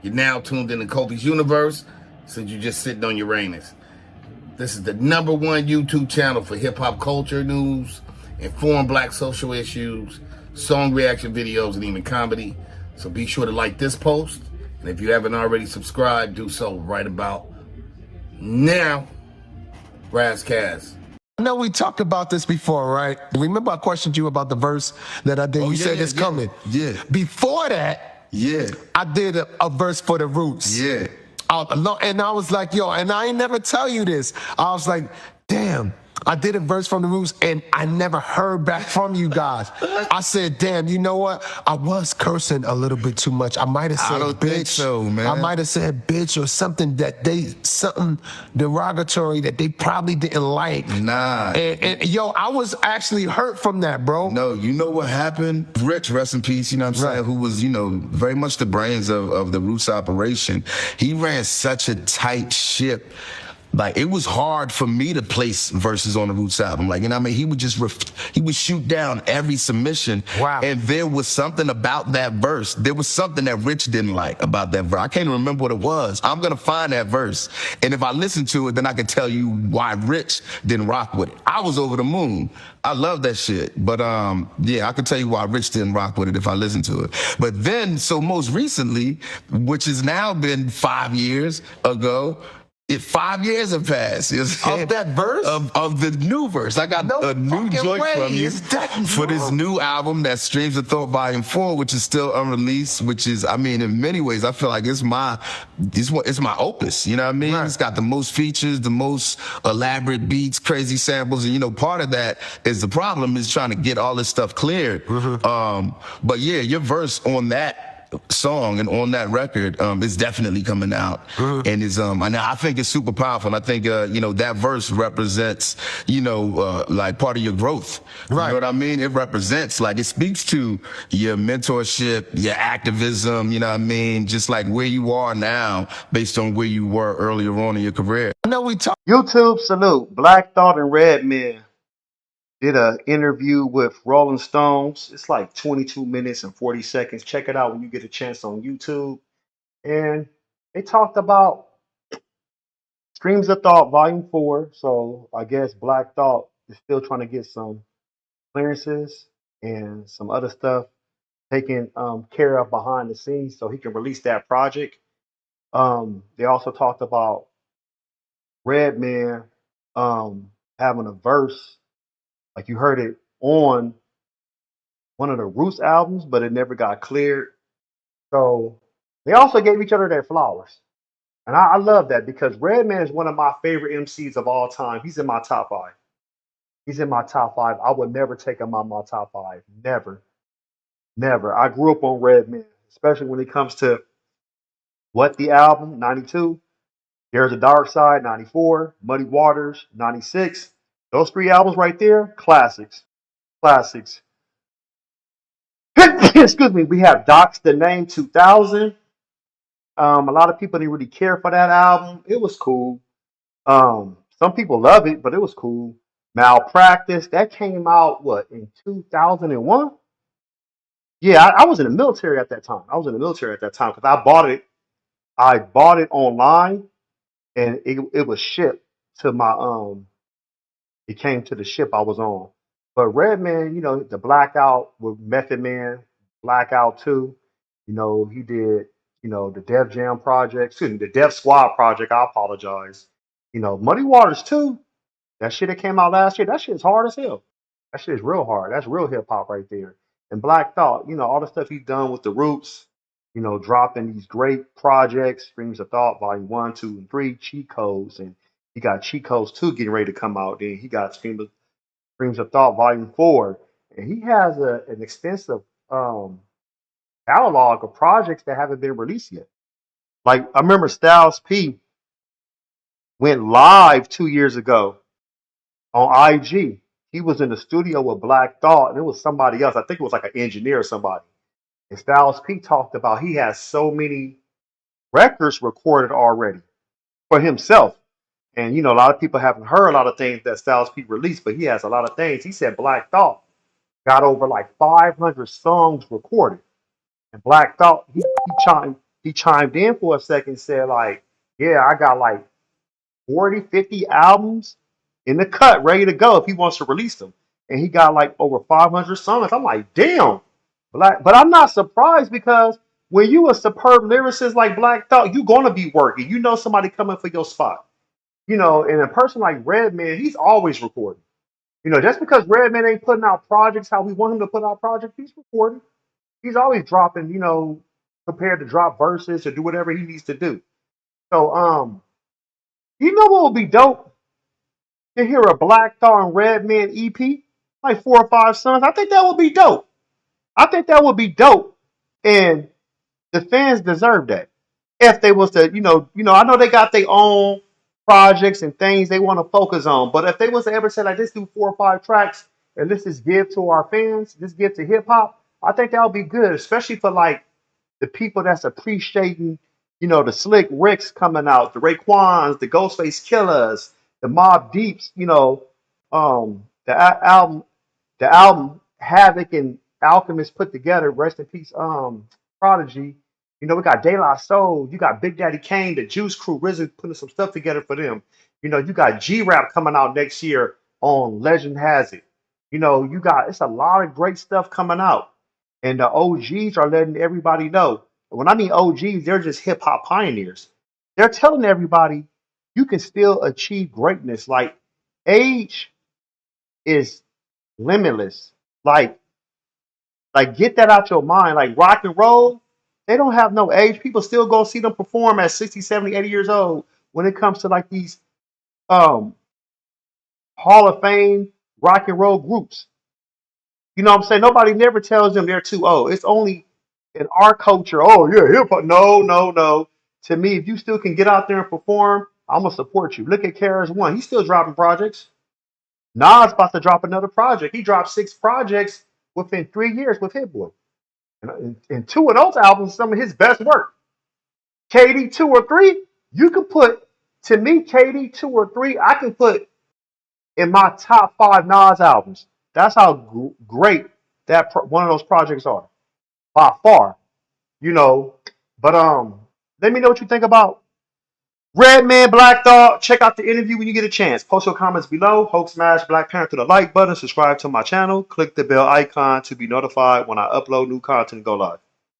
You're now tuned into Kofi's Universe, since you're just sitting on Uranus. This is the #1 YouTube channel for hip-hop culture news, informed black social issues, song reaction videos, and even comedy. So be sure to like this post, and if you haven't already subscribed, do so right about now. Razzcast. I know we talked about this before, right? Remember I questioned you about the verse that I did? You said it's coming. Yeah. Before that, Yeah. I did a verse for the Roots. Yeah. And I was like, yo, and I ain't never tell you this. I was like, damn, I did a verse from the Roots and I never heard back from you guys. I said, damn, you know what? I was cursing a little bit too much. I might have said I don't bitch. think so, man. I might have said bitch or something something derogatory that they probably didn't like. Nah. And yo, I was actually hurt from that, bro. No, you know what happened? Rich, rest in peace, you know what I'm saying, who was, very much the brains of the Roots operation. He ran such a tight ship. Like, it was hard for me to place verses on the Roots album. Like, you know what I mean? He would just, he would shoot down every submission. Wow. And there was something about that verse. There was something that Rich didn't like about that verse. I can't even remember what it was. I'm going to find that verse. And if I listen to it, then I can tell you why Rich didn't rock with it. I was over the moon. I love that shit. But, yeah, I can tell you why Rich didn't rock with it if I listen to it. But then, so most recently, which has now been 5 years ago, 5 years have passed. Of that verse? Of the new verse. I got a new joint from you for this new album that Streams of Thought Volume 4, which is still unreleased, which is, I mean, in many ways, I feel like it's my opus, you know what I mean? Right. It's got the most features, the most elaborate beats, crazy samples, and part of that is the problem is trying to get all this stuff cleared. But yeah, your verse on that song and on that record is definitely coming out, and is and I think it's super powerful. And I think that verse represents like part of your growth. Right. You know what I mean? It represents, like, it speaks to your mentorship, your activism. You know what I mean? Just like where you are now, based on where you were earlier on in your career. I know we talked. YouTube salute. Black Thought and Redman did an interview with Rolling Stones. It's like 22 minutes and 40 seconds. Check it out when you get a chance on YouTube. And they talked about Streams of Thought Volume 4. So I guess Black Thought is still trying to get some clearances and some other stuff taken care of behind the scenes so he can release that project. They also talked about Redman having a verse, like you heard it on one of the Roots albums, but it never got cleared. So they also gave each other their flowers. And I love that because Redman is one of my favorite MCs of all time. He's in my top 5. He's in my top 5. I would never take him out of my top 5. Never. Never. I grew up on Redman, especially when it comes to What the Album, 92. There's a Dark Side, 94. Muddy Waters, 96. Those 3 albums right there, classics. Classics. Excuse me. We have Doc's The Name, 2000. A lot of people didn't really care for that album. It was cool. Some people love it, but it was cool. Malpractice, that came out, in 2001? Yeah, I was in the military at that time. Because I bought it online, and it was shipped to my it came to the ship I was on. But Redman, the Blackout with Method Man, Blackout 2, he did, the Def Jam project, the Def Squad project, I apologize. Muddy Waters 2, that shit that came out last year, that shit is hard as hell. That shit is real hard. That's real hip hop right there. And Black Thought, all the stuff he's done with the Roots, dropping these great projects, Streams of Thought, Volume 1, 2, and 3, Cheat Codes, and he got Cheat Codes 2 getting ready to come out. Then he got Streams of Thought Volume 4. And he has an extensive catalog of projects that haven't been released yet. Like, I remember Styles P went live 2 years ago on IG. He was in the studio with Black Thought, and it was somebody else. I think it was like an engineer or somebody. And Styles P talked about he has so many records recorded already for himself. And, a lot of people haven't heard a lot of things that Styles P released, but he has a lot of things. He said Black Thought got over like 500 songs recorded. And Black Thought, he he chimed in for a second and said, like, yeah, I got like 40, 50 albums in the cut, ready to go if he wants to release them. And he got like over 500 songs. I'm like, damn. But I'm not surprised because when you a superb lyricist like Black Thought, you gonna be working. You know somebody coming for your spot. You know, and a person like Redman, he's always recording. You know, just because Redman ain't putting out projects how we want him to put out projects, he's recording. He's always dropping, you know, prepared to drop verses or do whatever he needs to do. So, you know what would be dope? To hear a Black Thought and Redman EP, like 4 or 5 songs. I think that would be dope. I think that would be dope. And the fans deserve that. If they was to, I know they got their own projects and things they want to focus on, but if they was to ever say like, let's do 4 or 5 tracks and let's just give to our fans, just give to hip hop, I think that would be good, especially for like the people that's appreciating, the Slick Ricks coming out, the Raekwons, the Ghostface Killers, the Mobb Deeps, album the album Havoc and Alchemist put together, rest in peace, Prodigy. We got De La Soul, you got Big Daddy Kane, the Juice Crew, RZA putting some stuff together for them. You got G-Rap coming out next year on Legend Has It. It's a lot of great stuff coming out. And the OGs are letting everybody know. When I mean OGs, they're just hip hop pioneers. They're telling everybody you can still achieve greatness. Like age is limitless. Like get that out your mind. Like rock and roll, they don't have no age. People still go see them perform at 60, 70, 80 years old when it comes to like these um Hall of Fame rock and roll groups. You know what I'm saying? Nobody never tells them they're too old. It's only in our culture, oh yeah, hip hop. No, no, no. To me, if you still can get out there and perform, I'm gonna support you. Look at KRS One. He's still dropping projects. Nas about to drop another project. He dropped 6 projects within 3 years with Hit Boy. And 2 of those albums, some of his best work. KD 2 or 3, you could put, to me, KD 2 or 3, I can put in my top 5 Nas albums. That's how great one of those projects are by far. But let me know what you think about Redman, Black Thought. Check out the interview when you get a chance. Post your comments below. Hope smash Black Panther the like button. Subscribe to my channel. Click the bell icon to be notified when I upload new content and go live.